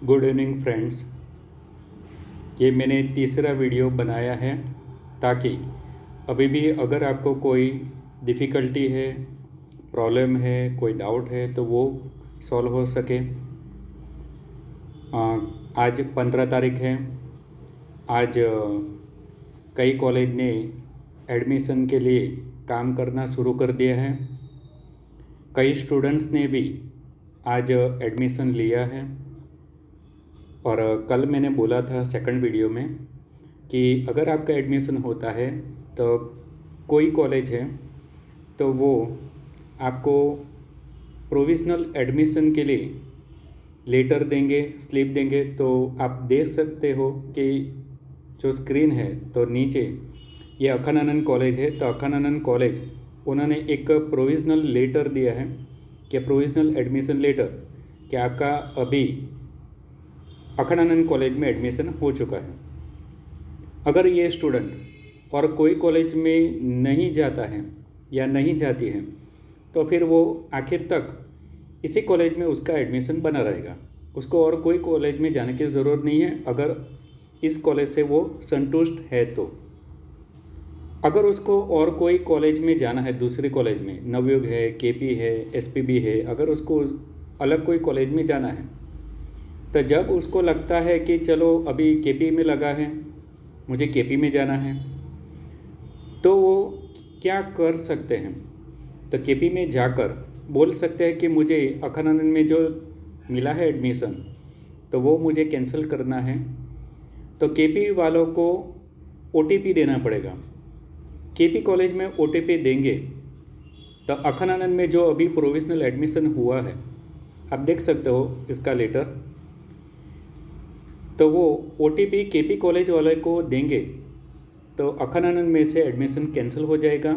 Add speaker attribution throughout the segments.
Speaker 1: Good evening friends. ये मैंने तीसरा वीडियो बनाया है ताकि अभी भी अगर आपको कोई डिफ़िकल्टी है, प्रॉब्लम है, कोई डाउट है तो वो सॉल्व हो सके। आज 15 तारीख है। आज कई कॉलेज ने एडमिशन के लिए काम करना शुरू कर दिया है। कई स्टूडेंट्स ने भी आज एडमिशन लिया है। और कल मैंने बोला था सेकंड वीडियो में कि अगर आपका एडमिशन होता है तो कोई कॉलेज है तो वो आपको प्रोविज़नल एडमिशन के लिए लेटर देंगे, स्लिप देंगे। तो आप देख सकते हो कि जो स्क्रीन है तो नीचे ये अखानानंद कॉलेज है। तो अखानानंद कॉलेज उन्होंने एक प्रोविज़नल लेटर दिया है कि प्रोविज़नल एडमिशन लेटर कि आपका अभी अखानानंद कॉलेज में एडमिशन हो चुका है। अगर ये स्टूडेंट और कोई कॉलेज में नहीं जाता है या नहीं जाती है तो फिर वो आखिर तक इसी कॉलेज में उसका एडमिशन बना रहेगा। उसको और कोई कॉलेज में जाने की ज़रूरत नहीं है अगर इस कॉलेज से वो संतुष्ट है तो। अगर उसको और कोई कॉलेज में जाना है, दूसरे कॉलेज में, नवयुग है, केपी है, एसपीबी है, अगर उसको अलग कोई कॉलेज में जाना है तो जब उसको लगता है कि चलो अभी केपी में लगा है, मुझे केपी में जाना है, तो वो क्या कर सकते हैं? तो केपी में जाकर बोल सकते हैं कि मुझे अखानानंद में जो मिला है एडमिशन तो वो मुझे कैंसिल करना है। तो केपी वालों को ओटीपी देना पड़ेगा। केपी कॉलेज में ओटीपी देंगे तो अखानानंद में जो अभी प्रोविज़नल एडमिशन हुआ है, आप देख सकते हो इसका लेटर, तो वो ओटीपी केपी कॉलेज वाले को देंगे तो अखानानंद में से एडमिशन कैंसिल हो जाएगा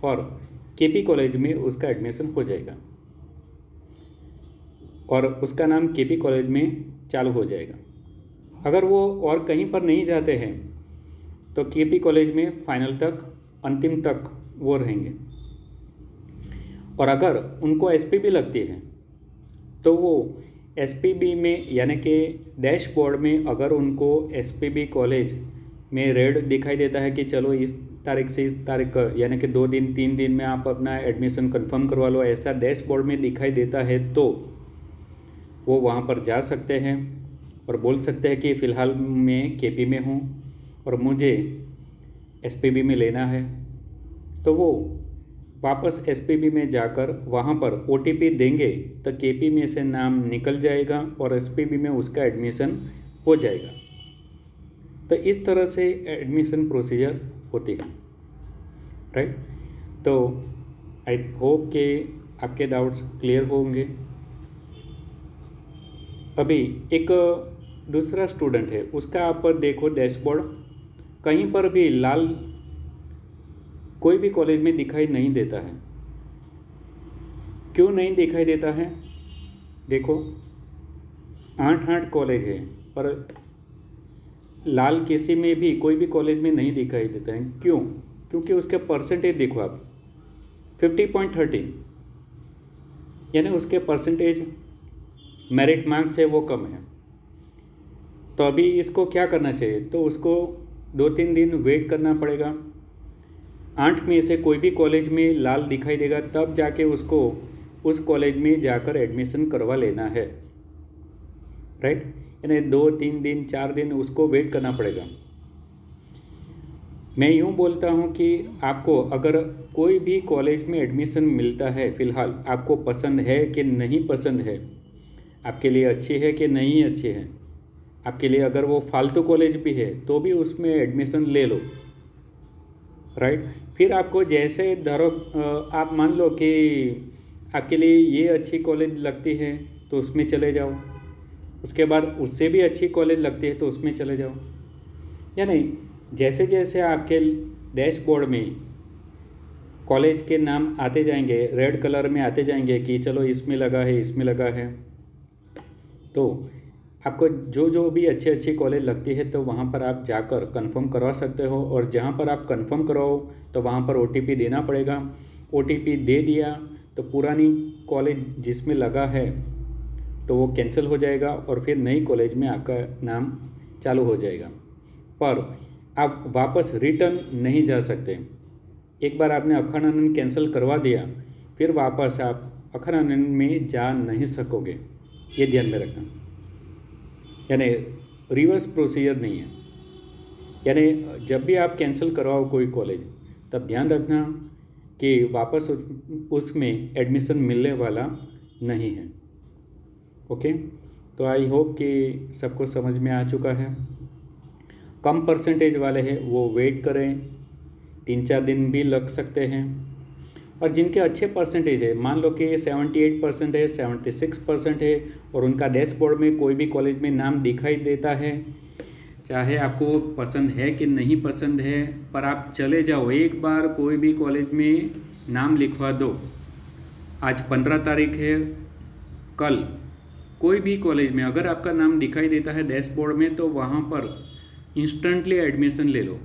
Speaker 1: और केपी कॉलेज में उसका एडमिशन हो जाएगा और उसका नाम केपी कॉलेज में चालू हो जाएगा। अगर वो और कहीं पर नहीं जाते हैं तो केपी कॉलेज में फाइनल तक, अंतिम तक वो रहेंगे। और अगर उनको एसपीबी लगती है तो वो एसपीबी में, यानी कि डैशबोर्ड में अगर उनको एसपीबी कॉलेज में रेड दिखाई देता है कि चलो इस तारीख से इस तारीख, यानी कि 2 दिन 3 दिन में आप अपना एडमिशन कंफर्म करवा लो, ऐसा डैशबोर्ड में दिखाई देता है तो वो वहाँ पर जा सकते हैं और बोल सकते हैं कि फ़िलहाल मैं केपी में हूँ और मुझे एसपीबी में लेना है। तो वो वापस एसपीबी में जाकर वहाँ पर ओटीपी देंगे तो केपी में से नाम निकल जाएगा और एसपीबी में उसका एडमिशन हो जाएगा। तो इस तरह से एडमिशन प्रोसीजर होती है, राइट। तो आई होप कि आपके डाउट्स क्लियर होंगे। अभी एक दूसरा स्टूडेंट है, उसका आप देखो डैशबोर्ड, कहीं पर भी लाल कोई भी कॉलेज में दिखाई नहीं देता है। क्यों नहीं दिखाई देता है? देखो 8 कॉलेज है पर लाल किसी में भी, कोई भी कॉलेज में नहीं दिखाई देता है। क्यों? क्योंकि उसके परसेंटेज देखो आप, 50.13, यानी उसके परसेंटेज मेरिट मार्क्स है वो कम है। तो अभी इसको क्या करना चाहिए? तो उसको 2-3 दिन वेट करना पड़ेगा। 8 में से कोई भी कॉलेज में लाल दिखाई देगा तब जाके उसको उस कॉलेज में जाकर एडमिशन करवा लेना है, राइट। यानी 2-3 दिन 4 दिन उसको वेट करना पड़ेगा। मैं यूँ बोलता हूँ कि आपको अगर कोई भी कॉलेज में एडमिशन मिलता है, फ़िलहाल आपको पसंद है कि नहीं पसंद है, आपके लिए अच्छी है कि नहीं अच्छी है, आपके लिए अगर वो फालतू कॉलेज भी है तो भी उसमें एडमिशन ले लो, राइट। फिर आपको जैसे धरो, आप मान लो कि आपके लिए ये अच्छी कॉलेज लगती है तो उसमें चले जाओ, उसके बाद उससे भी अच्छी कॉलेज लगती है तो उसमें चले जाओ। यानी जैसे जैसे आपके डैशबोर्ड में कॉलेज के नाम आते जाएंगे, रेड कलर में आते जाएंगे कि चलो इसमें लगा है, इसमें लगा है, तो आपको जो जो भी अच्छी अच्छी कॉलेज लगती है तो वहाँ पर आप जाकर कंफर्म करवा सकते हो। और जहाँ पर आप कंफर्म कराओ तो वहाँ पर ओटीपी देना पड़ेगा। ओटीपी दे दिया तो पुरानी कॉलेज जिसमें लगा है तो वो कैंसिल हो जाएगा और फिर नई कॉलेज में आपका नाम चालू हो जाएगा। पर आप वापस रिटर्न नहीं जा सकते। एक बार आपने अखंडानंद कैंसिल करवा दिया, फिर वापस आप अखंडानंद में जा नहीं सकोगे, ये ध्यान में रखना। यानी रिवर्स प्रोसीजर नहीं है। यानी जब भी आप कैंसिल करवाओ कोई कॉलेज, तब ध्यान रखना कि वापस उसमें एडमिशन मिलने वाला नहीं है। ओके, तो आई होप कि सबको समझ में आ चुका है। कम परसेंटेज वाले हैं वो वेट करें, 3-4 दिन भी लग सकते हैं। और जिनके अच्छे परसेंटेज है, मान लो कि 78% है, 76% है, और उनका डैशबोर्ड में कोई भी कॉलेज में नाम दिखाई देता है, चाहे आपको पसंद है कि नहीं पसंद है, पर आप चले जाओ, एक बार कोई भी कॉलेज में नाम लिखवा दो। आज 15 तारीख है, कल कोई भी कॉलेज में अगर आपका नाम दिखाई देता है डैशबोर्ड में, तो वहाँ पर इंस्टेंटली एडमिशन ले लो,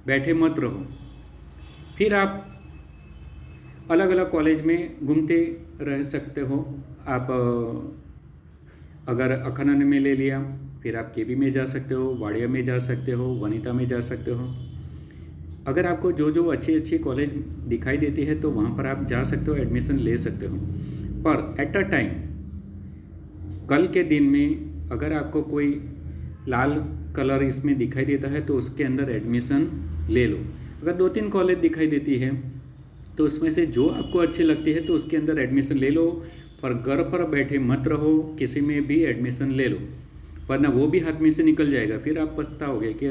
Speaker 1: बैठे मत रहो। फिर आप अलग अलग कॉलेज में घूमते रह सकते हो। आप अगर अखंडानंद में ले लिया, फिर आप केबी में जा सकते हो, वाडिया में जा सकते हो, वनिता में जा सकते हो। अगर आपको जो जो अच्छी कॉलेज दिखाई देती है तो वहाँ पर आप जा सकते हो, एडमिशन ले सकते हो। पर एट अ टाइम, कल के दिन में अगर आपको कोई लाल कलर इसमें दिखाई देता है तो उसके अंदर एडमिशन ले लो। अगर 2-3 कॉलेज दिखाई देती है तो उसमें से जो आपको अच्छी लगती है तो उसके अंदर एडमिशन ले लो, पर घर पर बैठे मत रहो, किसी में भी एडमिशन ले लो, वरना वो भी हाथ में से निकल जाएगा। फिर आप पछताओगे कि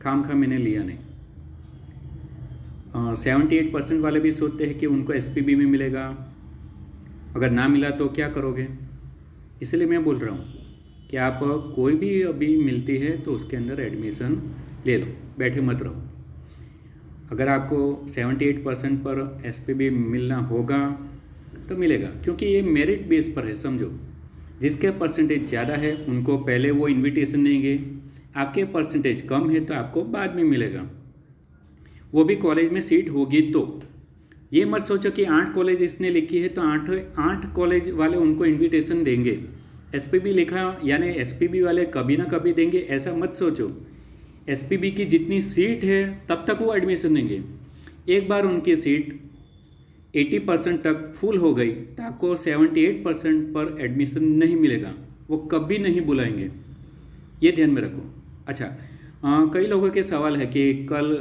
Speaker 1: खाम खा मैंने लिया नहीं। 78% वाले भी सोचते हैं कि उनको SPB में मिलेगा, अगर ना मिला तो क्या करोगे। इसलिए मैं बोल रहा हूँ कि आप कोई भी अभी मिलती है तो उसके अंदर एडमिशन ले लो, बैठे मत रहो। अगर आपको 78% पर SPB मिलना होगा तो मिलेगा, क्योंकि ये मेरिट बेस पर है। समझो, जिसके परसेंटेज ज़्यादा है उनको पहले वो इनविटेशन देंगे, आपके परसेंटेज कम है तो आपको बाद में मिलेगा, वो भी कॉलेज में सीट होगी। तो ये मत सोचो कि 8 कॉलेज इसने लिखी है तो 8 कॉलेज वाले उनको इनविटेशन देंगे। SPB लिखा यानी SPB वाले कभी ना कभी देंगे, ऐसा मत सोचो। SPB की जितनी सीट है तब तक वो एडमिशन देंगे। एक बार उनकी सीट 80% तक फुल हो गई तो आपको 78% पर एडमिशन नहीं मिलेगा, वो कभी नहीं बुलाएंगे, ये ध्यान में रखो। अच्छा, कई लोगों के सवाल है कि कल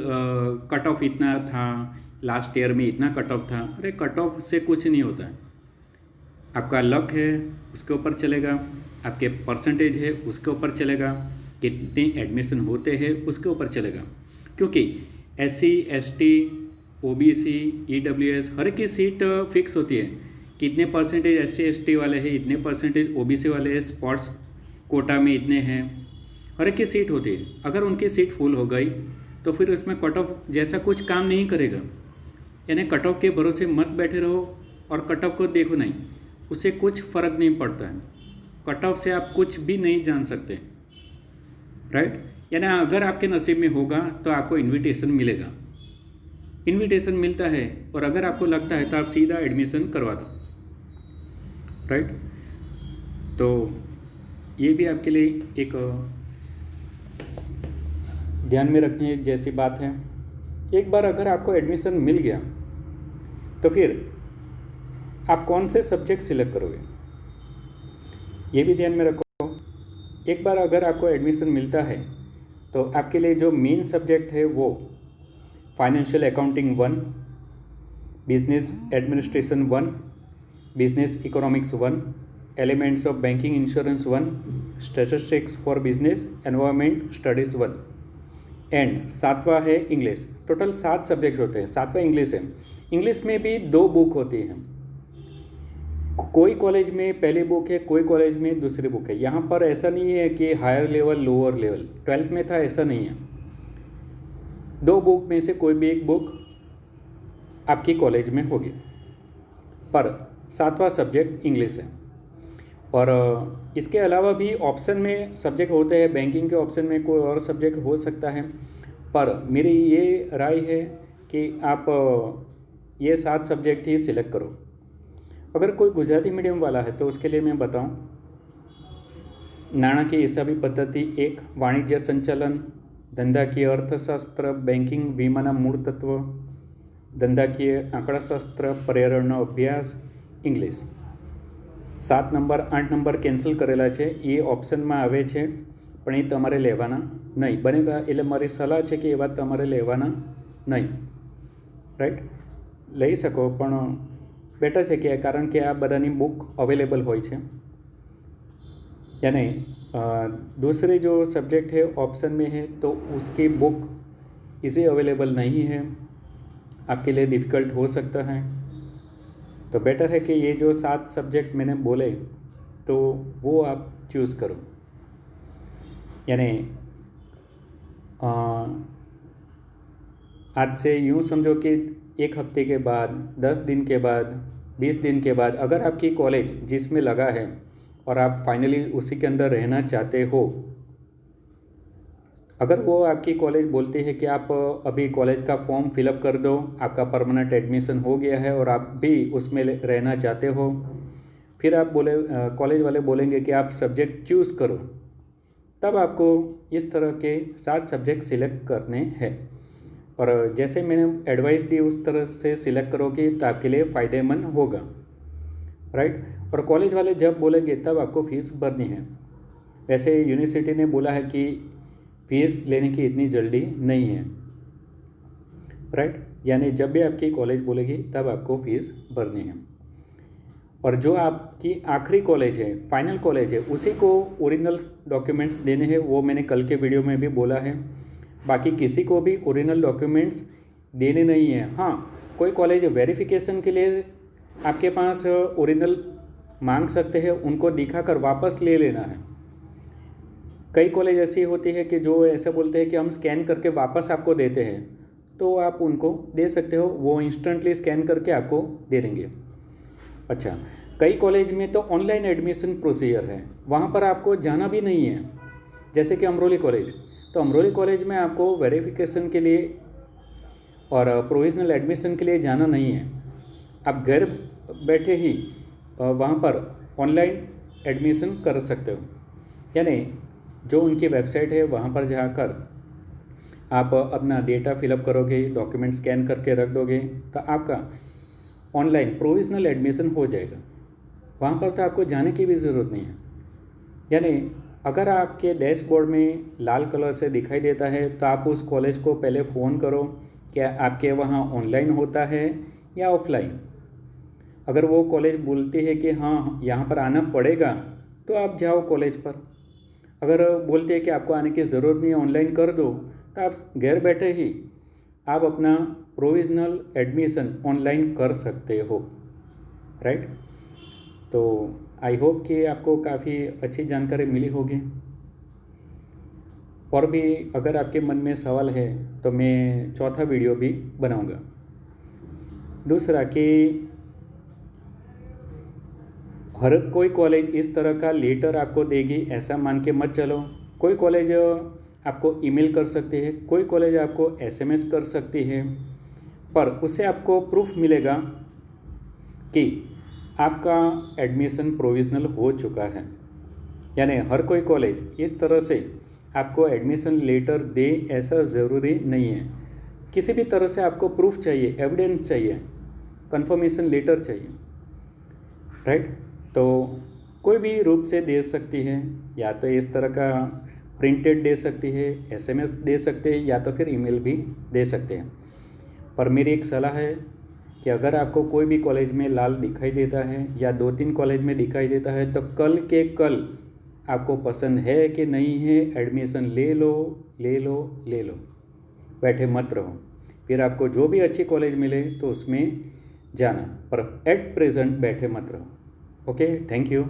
Speaker 1: कट ऑफ इतना था, लास्ट ईयर में इतना कट ऑफ था। अरे कट ऑफ से कुछ नहीं होता है, आपका लक है उसके ऊपर चलेगा, आपके परसेंटेज है उसके ऊपर चलेगा, कितने एडमिशन होते हैं उसके ऊपर चलेगा। क्योंकि SC ST OBC EWS हर की सीट फिक्स होती है, कितने परसेंटेज SC ST वाले हैं, इतने परसेंटेज OBC वाले हैं, स्पोर्ट्स कोटा में इतने हैं, हर की सीट होती है। अगर उनकी सीट फुल हो गई तो फिर उसमें कट ऑफ जैसा कुछ काम नहीं करेगा। यानी कट ऑफ के भरोसे मत बैठे रहो और कट ऑफ को देखो नहीं, उससे कुछ फ़र्क नहीं पड़ता है। कट ऑफ से आप कुछ भी नहीं जान सकते, राइट। यानी अगर आपके नसीब में होगा तो आपको इनविटेशन मिलेगा, इनविटेशन मिलता है, और अगर आपको लगता है तो आप सीधा एडमिशन करवा दो, राइट। तो ये भी आपके लिए एक ध्यान में रखने जैसी बात है। एक बार अगर आपको एडमिशन मिल गया तो फिर आप कौन से सब्जेक्ट सिलेक्ट करोगे, ये भी ध्यान में रखो। एक बार अगर आपको एडमिशन मिलता है तो आपके लिए जो मेन सब्जेक्ट है वो financial accounting 1, business administration 1, business economics 1, elements of banking insurance 1, statistics for business environment studies 1, and 7वां है इंग्लिश। टोटल 7 सब्जेक्ट होते हैं, 7वां इंग्लिश है। इंग्लिश में भी 2 बुक होती हैं, कोई कॉलेज में पहली बुक है, कोई कॉलेज में दूसरी बुक है। यहाँ पर ऐसा नहीं है कि higher level lower level, 12th में था ऐसा नहीं है। 2 बुक में से कोई भी एक बुक आपकी कॉलेज में होगी, पर 7वां सब्जेक्ट इंग्लिश है। और इसके अलावा भी ऑप्शन में सब्जेक्ट होते हैं, बैंकिंग के ऑप्शन में कोई और सब्जेक्ट हो सकता है, पर मेरी ये राय है कि आप ये 7 सब्जेक्ट ही सिलेक्ट करो। अगर कोई गुजराती मीडियम वाला है तो उसके लिए मैं बताऊं नाણાकीय हिसाबी પદ્ધતિ 1, વાણિજ્ય સંચાલન, ધંધાકીય અર્થશાસ્ત્ર, બેન્કિંગ, વીમાના મૂળ તત્વ, ધંધાકીય આંકડાશાસ્ત્ર, પર્યાવરણનો અભ્યાસ, ઇંગ્લિશ. 7 નંબર 8 નંબર કેન્સલ કરેલા છે, એ ઓપ્શનમાં આવે છે પણ એ તમારે લેવાના નહીં. બને એટલે મારી સલાહ છે કે એવા તમારે લેવાના નહીં. રાઈટ, લઈ શકો પણ બેટર છે કે કારણ કે આ બધાની બુક અવેલેબલ હોય છે. यानी दूसरे जो सब्जेक्ट है ऑप्शन में है तो उसकी बुक इसे अवेलेबल नहीं है, आपके लिए डिफ़िकल्ट हो सकता है. तो बेटर है कि ये जो 7 सब्जेक्ट मैंने बोले तो वो आप चूज़ करो. यानी आज से यूँ समझो कि 1 हफ्ते के बाद, 10 दिन के बाद, 20 दिन के बाद अगर आपकी कॉलेज जिसमें लगा है और आप फाइनली उसी के अंदर रहना चाहते हो, अगर वो आपकी कॉलेज बोलती है कि आप अभी कॉलेज का फॉर्म फिलअप कर दो, आपका परमानेंट एडमिशन हो गया है और आप भी उसमें रहना चाहते हो, फिर आप कॉलेज वाले बोलेंगे कि आप सब्जेक्ट चूज़ करो, तब आपको इस तरह के 7 सब्जेक्ट सिलेक्ट करने हैं. और जैसे मैंने एडवाइस दी उस तरह से सिलेक्ट करोगे तो आपके लिए फ़ायदेमंद होगा. राइट. और कॉलेज वाले जब बोलेंगे तब आपको फ़ीस भरनी है. वैसे यूनिवर्सिटी ने बोला है कि फ़ीस लेने की इतनी जल्दी नहीं है. राइट. यानी जब भी आपकी कॉलेज बोलेगी तब आपको फ़ीस भरनी है. और जो आपकी आखिरी कॉलेज है, फाइनल कॉलेज है, उसी को ओरिजिनल डॉक्यूमेंट्स देने हैं. वो मैंने कल के वीडियो में भी बोला है. बाकी किसी को भी ओरिजिनल डॉक्यूमेंट्स देने नहीं है. हाँ, कोई कॉलेज वेरिफिकेशन के लिए आपके पास ओरिजिनल मांग सकते हैं, उनको दिखाकर वापस ले लेना है. कई कॉलेज ऐसी होती है कि जो ऐसे बोलते हैं कि हम स्कैन करके वापस आपको देते हैं, तो आप उनको दे सकते हो, वो इंस्टेंटली स्कैन करके आपको दे देंगे. अच्छा, कई कॉलेज में तो ऑनलाइन एडमिशन प्रोसीजर है, वहाँ पर आपको जाना भी नहीं है. जैसे कि अमरोली कॉलेज, तो अमरोली कॉलेज में आपको वेरिफिकेशन के लिए और प्रोविजनल एडमिशन के लिए जाना नहीं है. आप घर बैठे ही वहाँ पर ऑनलाइन एडमिशन कर सकते हो. यानी जो उनकी वेबसाइट है वहाँ पर जाकर आप अपना डेटा फिलअप करोगे, डॉक्यूमेंट स्कैन करके रख दोगे, तो आपका ऑनलाइन प्रोविजनल एडमिशन हो जाएगा. वहाँ पर तो आपको जाने की भी ज़रूरत नहीं है. यानी अगर आपके डैशबोर्ड में लाल कलर से दिखाई देता है तो आप उस कॉलेज को पहले फ़ोन करो, क्या आपके वहाँ ऑनलाइन होता है या ऑफलाइन. अगर वो कॉलेज बोलती है कि हाँ यहाँ पर आना पड़ेगा तो आप जाओ कॉलेज पर. अगर बोलते हैं कि आपको आने की ज़रूरत नहीं है, ऑनलाइन कर दो, तो आप घर बैठे ही आप अपना प्रोविजनल एडमिशन ऑनलाइन कर सकते हो. राइट. तो आई होप कि आपको काफ़ी अच्छी जानकारी मिली होगी. और भी अगर आपके मन में सवाल है तो मैं चौथा वीडियो भी बनाऊंगा. दूसरा कि हर कोई कॉलेज इस तरह का लेटर आपको देगी ऐसा मान के मत चलो. कोई कॉलेज आपको ईमेल कर सकती है, कोई कॉलेज आपको एसएमएस कर सकती है, पर उससे आपको प्रूफ मिलेगा कि आपका एडमिशन प्रोविजनल हो चुका है. यानी हर कोई कॉलेज इस तरह से आपको एडमिशन लेटर दे ऐसा ज़रूरी नहीं है. किसी भी तरह से आपको प्रूफ चाहिए, एविडेंस चाहिए, कंफर्मेशन लेटर चाहिए. राइट. तो कोई भी रूप से दे सकती है, या तो इस तरह का प्रिंटेड दे सकती है, एसएमएस दे सकते हैं, या तो फिर ईमेल भी दे सकते हैं. पर मेरी एक सलाह है कि अगर आपको कोई भी कॉलेज में लाल दिखाई देता है या 2-3 कॉलेज में दिखाई देता है तो कल के कल आपको पसंद है कि नहीं है, एडमिशन ले लो ले लो ले लो. बैठे मत रहो. फिर आपको जो भी अच्छी कॉलेज मिले तो उसमें जाना, पर एट प्रेजेंट बैठे मत रहो. Okay, thank you.